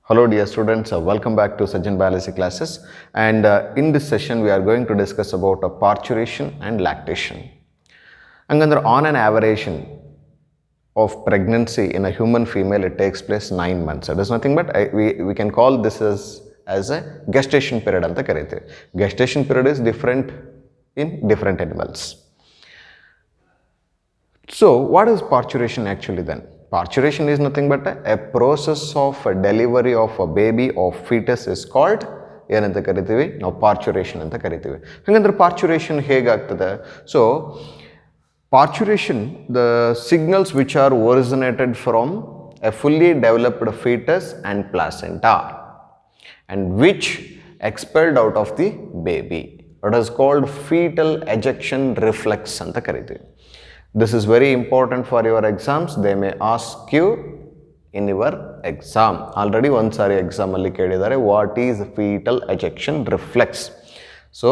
Hello dear students, welcome back to Sajjan Biology classes, and in this session we are going to discuss about parturition and lactation. Hangandre on an average of pregnancy in a human female, it takes place 9 months. It is nothing but we can call this as a gestation period anta kariteve. Gestation period is different in different animals. So what is parturition actually then? Parturition is nothing but a process of delivery of a baby or fetus is called ಏನಂತ ಕರಿತೀವಿ ನಾವು parturition ಅಂತ ಕರಿತೀವಿ. ಹಾಗಂದ್ರೆ parturition ಹೇಗಾಗ್ತದೆ? So parturition, the signals which are originated from a fully developed fetus and placenta and which expelled out of the baby. It is called fetal ejection reflex ಅಂತ ಕರಿತೀವಿ. This is very important for your exams. They may ask you in your exam. Already one sari exam alli kelidare, what is fetal ejection reflex? So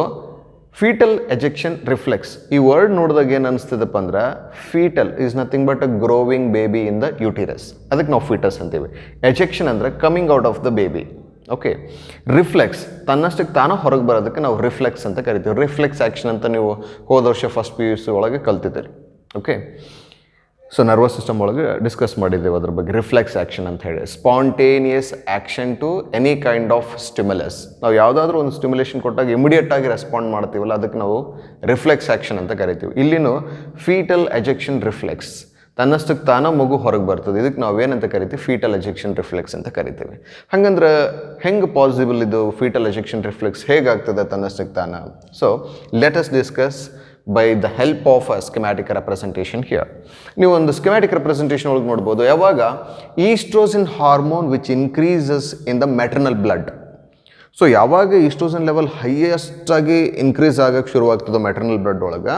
fetal ejection reflex, ee word nodidaga ಏನು ಅನಿಸ್ತದಪ್ಪ ಅಂದ್ರೆ fetal is nothing but a growing baby in the uterus. ಅದಕ್ಕೆ ನಾವು fetus ಅಂತೀವಿ. Ejection ಅಂದ್ರೆ coming out of the baby. Okay, reflex ತನ್ನಷ್ಟಕ್ಕೆ ತಾನು ಹೊರಗೆ ಬರೋದಕ್ಕೆ ನಾವು ರಿಫ್ಲೆಕ್ಸ್ ಅಂತ ಕರಿತೀವಿ. ರಿಫ್ಲೆಕ್ಸ್ ಆ್ಯಕ್ಷನ್ ಅಂತ ನೀವು ಹೋದ ವರ್ಷ ಫಸ್ಟ್ PUC ಒಳಗೆ ಕಲ್ತಿದ್ದೀರಿ. ಓಕೆ, ಸೊ ನರ್ವಸ್ ಸಿಸ್ಟಮ್ ಒಳಗೆ ಡಿಸ್ಕಸ್ ಮಾಡಿದ್ದೇವೆ ಅದ್ರ ಬಗ್ಗೆ. ರಿಫ್ಲೆಕ್ಸ್ ಆ್ಯಕ್ಷನ್ ಅಂತ ಹೇಳಿ spontaneous action to any kind of stimulus. ನಾವು ಯಾವುದಾದ್ರೂ ಒಂದು ಸ್ಟಿಮ್ಯುಲೇಷನ್ ಕೊಟ್ಟಾಗ ಇಮಿಡಿಯೇಟಾಗಿ ರೆಸ್ಪಾಂಡ್ ಮಾಡ್ತೀವಲ್ಲ, ಅದಕ್ಕೆ ನಾವು ರಿಫ್ಲೆಕ್ಸ್ ಆ್ಯಕ್ಷನ್ ಅಂತ ಕರಿತೀವಿ. ಇಲ್ಲಿನೂ ಫೀಟಲ್ ಎಜೆಕ್ಷನ್ ರಿಫ್ಲೆಕ್ಸ್, ತನ್ನಷ್ಟಕ್ಕೆ ತಾನ ಮಗು ಹೊರಗೆ ಬರ್ತದೆ, ಇದಕ್ಕೆ ನಾವೇನಂತ ಕರಿತೀವಿ ಫೀಟಲ್ ಎಜೆಕ್ಷನ್ ರಿಫ್ಲೆಕ್ಸ್ ಅಂತ ಕರಿತೀವಿ. ಹಾಗಂದ್ರೆ ಹೆಂಗೆ ಪಾಸಿಬಲ್ ಇದು ಫೀಟಲ್ ಎಜೆಕ್ಷನ್ ರಿಫ್ಲೆಕ್ಸ್ ಹೇಗಾಗ್ತದೆ ತನ್ನಷ್ಟಕ್ಕೆ ತಾನ? So let us discuss by the help of a schematic representation here. ನೀವು ಒಂದು schematic representation ಒಳಗೆ ನೋಡ್ಬೋದು, ಯಾವಾಗ oestrogen hormone which increases in the maternal blood. So ಯಾವಾಗ ಈಸ್ಟ್ರೋಜನ್ ಲೆವೆಲ್ ಹೈಯೆಸ್ಟಾಗಿ ಇನ್ಕ್ರೀಸ್ ಆಗಕ್ಕೆ ಶುರುವಾಗ್ತದೆ ಮೆಟರ್ನಲ್ ಬ್ಲಡ್ ಒಳಗೆ,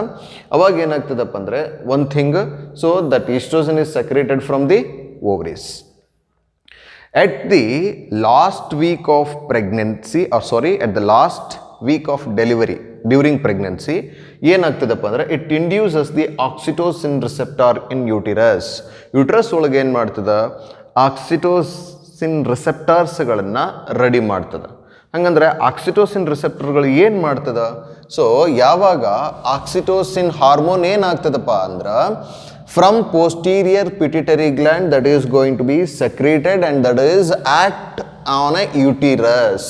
ಅವಾಗ ಏನಾಗ್ತದಪ್ಪ ಅಂದರೆ one thing, so that oestrogen is ಸೆಕ್ರೇಟೆಡ್ from the ovaries. At the last week of pregnancy, at the last week of delivery, during pregnancy, ಏನಾಗ್ತದಪ್ಪ ಅಂದರೆ it induces the oxytocin receptor in uterus. Uterus ಒಳಗೆ ಏನು ಮಾಡ್ತದೆ, oxytocin ರಿಸೆಪ್ಟಾರ್ಸ್ಗಳನ್ನು ready ಮಾಡ್ತದೆ. ಹಂಗಂದ್ರೆ oxytocin ರಿಸೆಪ್ಟರ್ಗಳು ಏನು ಮಾಡ್ತದೆ? So ಯಾವಾಗ ಆಕ್ಸಿಟೋಸಿನ್ ಹಾರ್ಮೋನ್ ಏನಾಗ್ತದಪ್ಪ ಅಂದ್ರೆ from posterior pituitary gland that is going to be secreted and that is act on a uterus.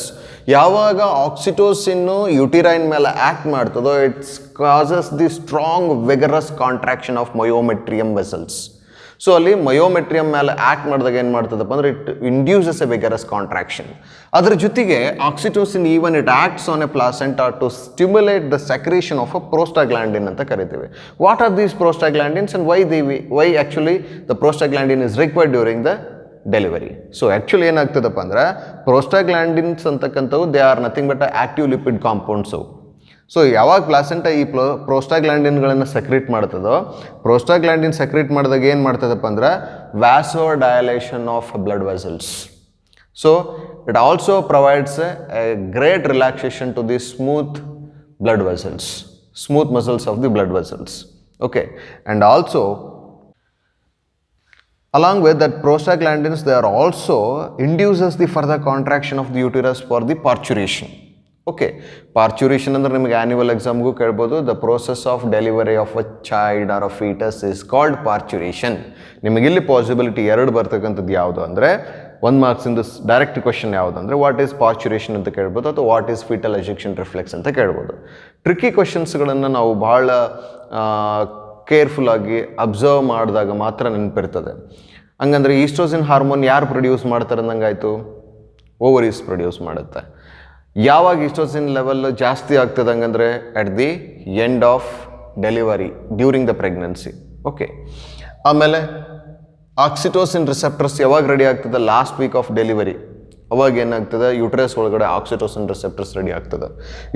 ಯಾವಾಗ ಆಕ್ಸಿಟೋಸಿನ್ನು ಯುಟಿರೈನ್ ಮೇಲೆ ಆ್ಯಕ್ಟ್ ಮಾಡ್ತದೋ, it's causes the strong vigorous contraction of myometrium vessels. So ಅಲ್ಲಿ myometrium ಮೇಲೆ act ಮಾಡಿದಾಗ ಏನು ಮಾಡ್ತದಪ್ಪ ಅಂದರೆ it induces a vigorous contraction. ಅದ್ರ ಜೊತೆಗೆ oxytocin even it acts on a placenta to stimulate the secretion of a prostaglandin ಅಂತ ಕರಿತೀವಿ. What are these prostaglandins and why actually the prostaglandin is required during the delivery? So actually ಏನಾಗ್ತದಪ್ಪ ಅಂದ್ರೆ prostaglandins ಅಂತಕ್ಕಂಥವು they are nothing but active lipid compounds. So ಯಾವಾಗ placenta ಈ ಪ್ರೋಸ್ಟಾಗ್ಲ್ಯಾಂಡಿನ್ಗಳನ್ನು secrete ಮಾಡ್ತದೋ, ಪ್ರೋಸ್ಟಾಗ್ಲ್ಯಾಂಡಿನ್ secrete ಮಾಡಿದಾಗ ಏನು ಮಾಡ್ತದಪ್ಪ ಅಂದ್ರೆ vasodilation of blood vessels. So it also provides a great relaxation to the smooth blood vessels, smooth muscles of the blood vessels. Okay, and also along with that prostaglandins, they are also induces the further contraction of the uterus for the parturition. Okay, parturition ಅಂದ್ರೆ ನಿಮಗೆ annual ಎಕ್ಸಾಮ್ಗೂ ಕೇಳ್ಬೋದು. The process of delivery of a child or a fetus is called parturition. ನಿಮಗಿಲ್ಲಿ possibility ಎರಡು ಬರ್ತಕ್ಕಂಥದ್ದು ಯಾವುದು ಅಂದರೆ, 1 ಮಾರ್ಕ್ಸಿಂದ direct question ಯಾವುದು ಅಂದರೆ ವಾಟ್ ಈಸ್ parturition ಅಂತ ಕೇಳ್ಬೋದು, ಅಥವಾ what is foetal ejection reflex ಅಂತ ಕೇಳ್ಬೋದು. ಟ್ರಿಕ್ಕಿ ಕ್ವಶನ್ಸ್ಗಳನ್ನು ನಾವು ಭಾಳ ಕೇರ್ಫುಲ್ಲಾಗಿ ಅಬ್ಸರ್ವ್ ಮಾಡಿದಾಗ ಮಾತ್ರ ನೆನಪಿರ್ತದೆ. ಹಂಗಂದ್ರೆ ಈಸ್ಟ್ರೋಜನ್ ಹಾರ್ಮೋನ್ ಯಾರು ಪ್ರೊಡ್ಯೂಸ್ ಮಾಡ್ತಾರೆ ಅಂದಂಗಾಯಿತು? ಓವರೀಸ್ ಪ್ರೊಡ್ಯೂಸ್ ಮಾಡುತ್ತೆ. ಯಾವಾಗ ಈಸ್ಟ್ರೋಜನ್ ಲೆವೆಲ್ ಜಾಸ್ತಿ ಆಗ್ತದೆ ಹಂಗಂದ್ರೆ at the end of delivery, during the pregnancy. Okay, ಆಮೇಲೆ ಆಕ್ಸಿಟೋಸಿನ್ ರಿಸೆಪ್ಟರ್ಸ್ ಯಾವಾಗ ರೆಡಿ ಆಗ್ತದೆ? Last week of delivery. ಅವಾಗ ಏನಾಗ್ತದೆ, ಯೂಟ್ರಸ್ ಒಳಗಡೆ ಆಕ್ಸಿಟೋಸಿನ್ ರಿಸೆಪ್ಟರ್ಸ್ ರೆಡಿ ಆಗ್ತದೆ.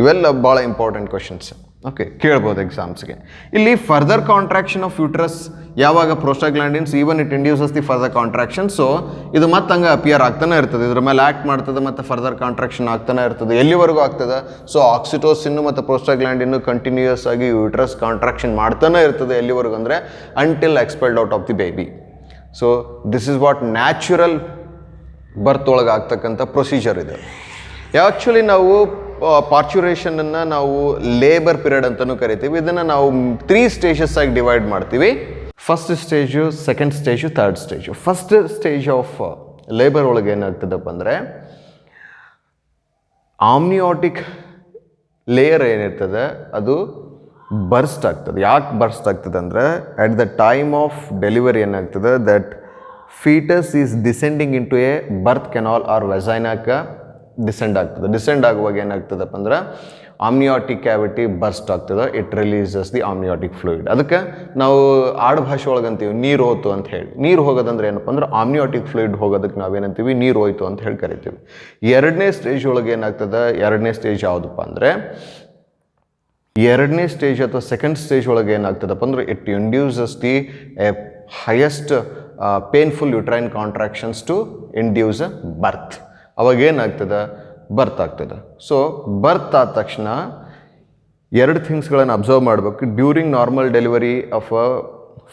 ಇವೆಲ್ಲ ಭಾಳ ಇಂಪಾರ್ಟೆಂಟ್ ಕ್ವಶನ್ಸ್. ಓಕೆ, ಕೇಳ್ಬೋದು ಎಕ್ಸಾಮ್ಸ್ಗೆ. ಇಲ್ಲಿ ಫರ್ದರ್ ಕಾಂಟ್ರಾಕ್ಷನ್ ಆಫ್ ಯೂಟ್ರಸ್ ಯಾವಾಗ prostaglandins even it induces the further contraction. So ಇದು ಮತ್ತೆ ಹಂಗೆ ಅಪಿಯರ್ ಆಗ್ತಾನೆ ಇರ್ತದೆ, ಇದ್ರ ಮೇಲೆ ಆ್ಯಕ್ಟ್ ಮಾಡ್ತದೆ ಮತ್ತು ಫರ್ದರ್ ಕಾಂಟ್ರಾಕ್ಷನ್ ಆಗ್ತಾನೆ ಇರ್ತದೆ. ಎಲ್ಲಿವರೆಗೂ ಆಗ್ತದೆ? ಸೊ ಆಕ್ಸಿಟೋಸಿನ್ನು ಮತ್ತು ಪ್ರೋಸ್ಟಾಗ್ಲ್ಯಾಂಡಿನ್ನು ಕಂಟಿನ್ಯೂಯಸ್ ಆಗಿ ಯೂಟ್ರಸ್ ಕಾಂಟ್ರಾಕ್ಷನ್ ಮಾಡ್ತಾನೆ ಇರ್ತದೆ. ಎಲ್ಲಿವರೆಗೂ ಅಂದರೆ until expelled out of the baby. So this is what natural birth ಒಳಗೆ ಆಗ್ತಕ್ಕಂಥ ಪ್ರೊಸೀಜರ್ ಇದೆ. ಆ್ಯಕ್ಚುಲಿ ನಾವು ಪಾರ್ಚುರೇಷನನ್ನು ನಾವು ಲೇಬರ್ ಪೀರಿಯಡ್ ಅಂತಲೂ ಕರಿತೀವಿ. ಇದನ್ನು ನಾವು 3 ಸ್ಟೇಜಸ್ ಆಗಿ ಡಿವೈಡ್ ಮಾಡ್ತೀವಿ. First stage, second stage, third stage. First stage of labour ಒಳಗೆ ಏನಾಗ್ತದಪ್ಪ ಅಂದರೆ ಆಮ್ನಿಯಾಟಿಕ್ ಲೇಯರ್ ಏನಿರ್ತದೆ ಅದು ಬರ್ಸ್ಟ್ ಆಗ್ತದೆ. ಯಾಕೆ ಬರ್ಸ್ಟ್ ಆಗ್ತದೆ ಅಂದರೆ at the time of delivery ಏನಾಗ್ತದೆ that fetus is descending in to a birth canal or ವೆಸೈನಾಕ್ಕೆ ಡಿಸೆಂಡ್ ಆಗ್ತದೆ. ಡಿಸೆಂಡ್ ಆಗುವಾಗ ಏನಾಗ್ತದಪ್ಪ ಅಂದ್ರೆ ಆಮ್ನಿಯಾಟಿಕ್ ಕ್ಯಾವಿಟಿ ಬರ್ಸ್ಟ್ ಆಗ್ತದೆ. It releases the amniotic fluid. ಅದಕ್ಕೆ ನಾವು ಆಡುಭಾಷೆ ಒಳಗೆ ಅಂತೀವಿ ನೀರು ಹೋಯ್ತು ಅಂತ ಹೇಳಿ. ನೀರು ಹೋಗೋದಂದ್ರೆ ಏನಪ್ಪ ಅಂದ್ರೆ ಆಮ್ನಿಯಾಟಿಕ್ ಫ್ಲೂಯಿಡ್ ಹೋಗೋದಕ್ಕೆ ನಾವೇನಂತೀವಿ ನೀರು ಹೋಯ್ತು ಅಂತ ಹೇಳಿ ಕರಿತೀವಿ. ಎರಡನೇ ಸ್ಟೇಜ್ ಒಳಗೆ ಏನಾಗ್ತದೆ, ಎರಡನೇ ಸ್ಟೇಜ್ ಯಾವುದಪ್ಪ ಅಂದರೆ ಎರಡನೇ ಸ್ಟೇಜ್ ಅಥವಾ ಸೆಕೆಂಡ್ ಸ್ಟೇಜ್ ಒಳಗೆ ಏನಾಗ್ತದಪ್ಪ ಅಂದ್ರೆ it induces the highest painful uterine contractions to induce birth. ಅವಾಗ ಏನಾಗ್ತದೆ, ಬರ್ತ್ ಆಗ್ತದೆ. ಸೊ ಬರ್ತ್ ಆದ ತಕ್ಷಣ ಎರಡು ಥಿಂಗ್ಸ್ಗಳನ್ನು ಅಬ್ಸರ್ವ್ ಮಾಡಬೇಕು. During normal delivery of a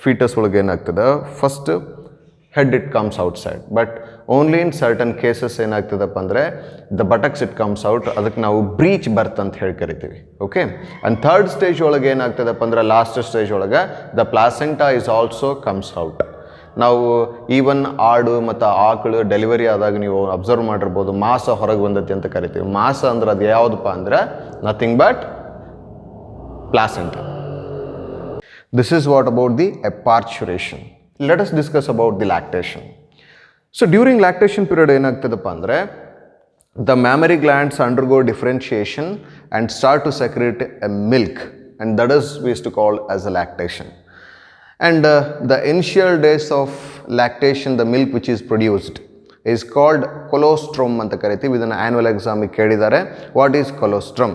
fetus ಒಳಗೆ ಏನಾಗ್ತದೆ, first head it comes outside, but only in certain cases ಏನಾಗ್ತದಪ್ಪ ಅಂದರೆ the buttocks it comes out. ಅದಕ್ಕೆ ನಾವು ಬ್ರೀಚ್ ಬರ್ತ್ ಅಂತ ಹೇಳಿ ಕರಿತೀವಿ. ಓಕೆ. ಆ್ಯಂಡ್ ಥರ್ಡ್ ಸ್ಟೇಜ್ ಒಳಗೆ ಏನಾಗ್ತದಪ್ಪ ಅಂದ್ರೆ ಲಾಸ್ಟ್ ಸ್ಟೇಜ್ ಒಳಗೆ the placenta is also comes out. ನಾವು ಈವನ್ ಆಡು ಮತ್ತು ಆಕಳು ಡೆಲಿವರಿ ಆದಾಗ ನೀವು ಅಬ್ಸರ್ವ್ ಮಾಡಿರ್ಬೋದು ಮಾಸ ಹೊರಗೆ ಬಂದತಿ ಅಂತ ಕರಿತೀವಿ. ಮಾಸ ಅಂದ್ರೆ ಅದು ಯಾವುದಪ್ಪ ಅಂದ್ರೆ nothing but placenta. This is what about the parturition. Let us discuss about the lactation. So during lactation period ಏನಾಗ್ತದಪ್ಪ ಅಂದರೆ the mammary glands undergo differentiation and start to secrete a milk and that is we use to call as a lactation. And the initial days of lactation, the milk which is produced is called colostrum ಅಂತ ಕರಿತೀವಿ. ಇದನ್ನು annual ಎಕ್ಸಾಮಿಗೆ ಕೇಳಿದ್ದಾರೆ. What is colostrum?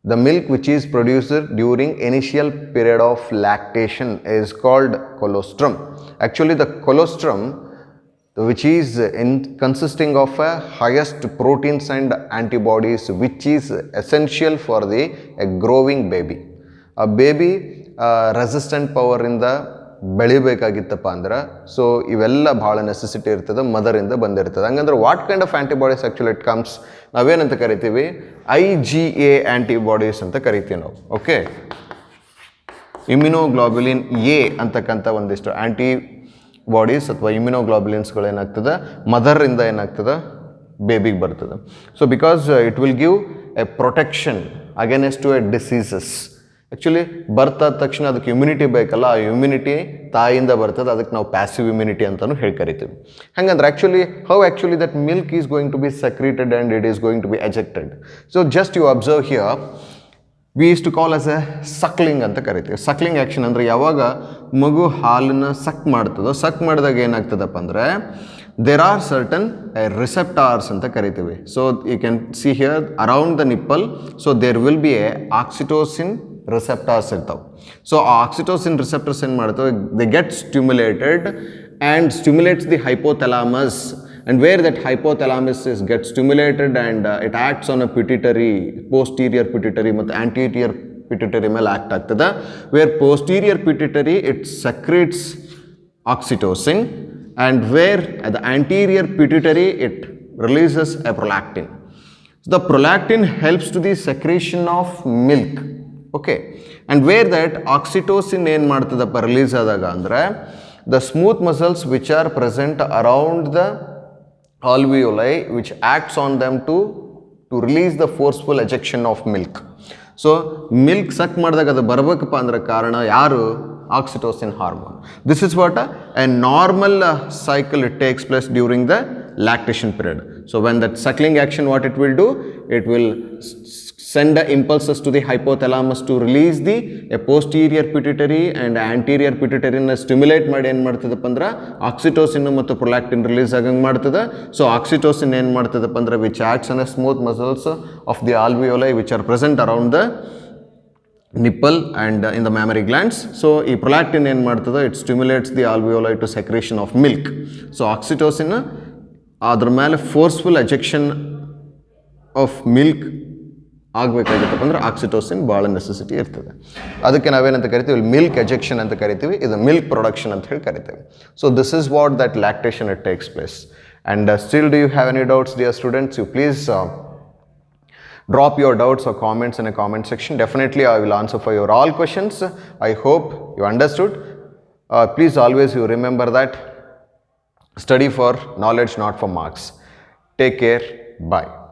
The milk which is produced during initial period of lactation is called colostrum. Actually the colostrum which is consisting of a highest proteins and antibodies which is essential for a growing baby. A baby resistant ಪವರಿಂದ ಬೆಳಿಬೇಕಾಗಿತ್ತಪ್ಪ ಅಂದ್ರೆ ಸೊ ಇವೆಲ್ಲ ಭಾಳ necessity ಇರ್ತದೆ, ಮದರಿಂದ ಬಂದಿರ್ತದೆ. ಹಂಗಂದ್ರೆ what kind of antibodies actually it comes, ನಾವೇನಂತ ಕರಿತೀವಿ IgA ಆ್ಯಂಟಿಬಾಡೀಸ್ ಅಂತ ಕರಿತೀವಿ ನಾವು. ಓಕೆ. ಇಮ್ಯುನೋಗ್ಲೋಬ್ಯುಲಿನ್ ಎ ಅಂತಕ್ಕಂಥ ಒಂದಿಷ್ಟು ಆ್ಯಂಟಿಬಾಡೀಸ್ ಅಥವಾ ಇಮ್ಯುನೋಗ್ಲೋಬ್ಯುಲಿನ್ಸ್ಗಳು ಏನಾಗ್ತದೆ ಮದರಿಂದ ಏನಾಗ್ತದೆ ಬೇಬಿಗೆ ಬರ್ತದೆ. So because it will give a protection against to a diseases. Actually birth ಆದ ತಕ್ಷಣ ಅದಕ್ಕೆ ಇಮ್ಯುನಿಟಿ ಬೇಕಲ್ಲ, ಆ ಇಮ್ಯುನಿಟಿ ತಾಯಿಯಿಂದ ಬರ್ತದೆ. ಅದಕ್ಕೆ ನಾವು ಪ್ಯಾಸಿವ್ ಇಮ್ಯುನಿಟಿ ಅಂತಲೂ ಹೇಳಿ ಕರಿತೀವಿ. ಹಾಗಂದ್ರೆ actually that milk is going to be secreted and it is going to be ejected. So just you observe here we is to call as a suckling ಅಂತ ಕರಿತೀವಿ. ಸಕ್ಲಿಂಗ್ ಆ್ಯಕ್ಷನ್ ಅಂದರೆ ಯಾವಾಗ ಮಗು ಹಾಲನ್ನು ಸಕ್ ಮಾಡ್ತದೋ, ಸಕ್ ಮಾಡಿದಾಗ ಏನಾಗ್ತದಪ್ಪ ಅಂದರೆ ದೇರ್ ಆರ್ ಸರ್ಟನ್ ರಿಸೆಪ್ಟಾರ್ಸ್ ಅಂತ ಕರಿತೀವಿ. So you can see here around the nipple. So there will be a oxytocin receptors ಇರ್ತಾವೆ. ಸೊ ಆ ಆಕ್ಸಿಟೋಸಿನ್ ರಿಸೆಪ್ಟರ್ಸ್ ಏನು ಮಾಡ್ತವೆ, they get stimulated and stimulates the hypothalamus. And where that hypothalamus is gets stimulated and it acts on a pituitary, posterior pituitary ಮತ್ತು anterior pituitary ಮೇಲೆ act ಆಗ್ತದೆ. Where posterior pituitary it secretes oxytocin and where at the anterior pituitary it releases a prolactin. So the prolactin helps to the secretion of milk. Okay. And where that oxytocin ಏನು ಮಾಡ್ತದಪ್ಪ release ಆದಾಗ ಅಂದರೆ the smooth muscles which are present around the alveoli which acts on them to release the forceful ejection of milk. So milk suck ಮಾಡಿದಾಗ ಅದು ಬರಬೇಕಪ್ಪ ಅಂದ್ರೆ ಕಾರಣ ಯಾರು, oxytocin hormone. This is what a normal cycle it takes place during the lactation period. So when that suckling action, what it will do, it will send the impulses to the hypothalamus to release the posterior pituitary and anterior pituitary na stimulate ಮಾಡಿ ಏನು ಮಾಡ್ತದಪ್ಪ ಅಂದ್ರೆ oxytocin ಮತ್ತು prolactin release ಆಗಂಗೆ ಮಾಡ್ತದೆ. So oxytocin ಏನು ಮಾಡ್ತದಪ್ಪ ಅಂದ್ರೆ which acts on smooth muscles of the alveoli which are present around the nipple and in the mammary glands. So ಈ prolactin ಏನು ಮಾಡ್ತದೆ, it stimulates the alveoli to secretion of milk. So oxytocin ಅದ್ರ ಮೇಲೆ forceful ejection of milk ಆಗಬೇಕಾಗಿತ್ತಪ್ಪ ಅಂದ್ರೆ oxytocin ಭಾಳ necessity ಇರ್ತದೆ. ಅದಕ್ಕೆ ನಾವೇನಂತ ಕರಿತೀವಿ, ಮಿಲ್ಕ್ ಎಜೆಕ್ಷನ್ ಅಂತ ಕರಿತೀವಿ, ಇದು ಮಿಲ್ಕ್ ಪ್ರೊಡಕ್ಷನ್ ಅಂತ ಹೇಳಿ ಕರಿತೀವಿ. So this is what that lactation it takes place. And still, do you have any doubts, dear students? You please drop your doubts or comments in a comment section. Definitely I will answer for your all questions. I hope you understood. Please always you remember that study for knowledge, not for marks. Take care. Bye.